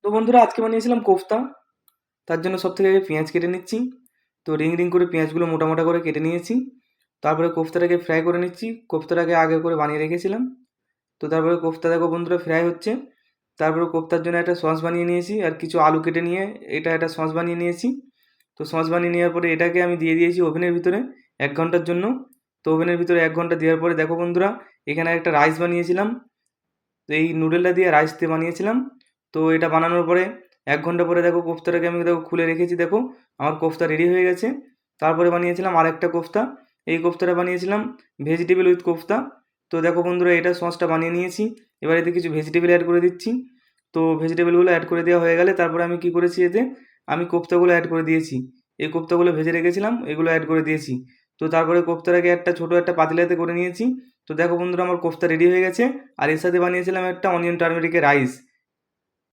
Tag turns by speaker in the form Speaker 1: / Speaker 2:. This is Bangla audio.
Speaker 1: তো বন্ধুরা আজকে বানিয়েছিলাম কোফতা। তার জন্য সব থেকে আগে পেঁয়াজ কেটে নিচ্ছি। তো রিং রিং করে পেঁয়াজগুলো মোটা মোটা করে কেটে নিয়েছি। তারপরে কোফতাটাকে ফ্রাই করে নিচ্ছি। কোফতাটাকে আগে করে বানিয়ে রেখেছিলাম। তো তারপরে কোফতা দেখো বন্ধুরা ফ্রাই হচ্ছে। তারপরে কোফতার জন্য একটা সস বানিয়ে নিয়েছি আর কিছু আলু কেটে নিয়ে এটা একটা সস বানিয়ে নিয়েছি। তো সস বানিয়ে নেওয়ার পরে এটাকে আমি দিয়ে দিয়েছি ওভেনের ভিতরে 1 ঘন্টার জন্য। তো ওভেনের ভিতরে 1 ঘন্টা দেওয়ার পরে দেখো বন্ধুরা এখানে একটা রাইস বানিয়েছিলাম। তো এই নুডলটা দিয়ে রাইস দিয়ে বানিয়েছিলাম। তো এটা বানানোর পরে 1 ঘন্টা পরে দেখো কোফতাটাকে আমি দেখো খুলে রেখেছি। দেখো আমার কোফতা রেডি হয়ে গেছে। তারপরে বানিয়েছিলাম আরেকটা কোফতা। এই কোফতাটা বানিয়েছিলাম ভেজিটেবল উইথ কোফতা। তো দেখো বন্ধুরা এটা সসটা বানিয়ে নিয়েছি। এবার এতে কিছু ভেজিটেবল অ্যাড করে দিচ্ছি। তো ভেজিটেবলগুলো অ্যাড করে দেওয়া হয়ে গেলে তারপরে আমি কি করেছি এতে আমি কোফতাগুলো অ্যাড করে দিয়েছি। এই কোফতাগুলো ভেজে রেখেছিলাম এগুলো অ্যাড করে দিয়েছি। তো তারপরে কোফতাটাকে একটা ছোটো একটা পাতিলাতে করে নিয়েছি। তো দেখো বন্ধুরা আমার কোফতা রেডি হয়ে গেছে। আর এর সাথে বানিয়েছিলাম একটা অনিয়ন টারমেরিকের রাইস।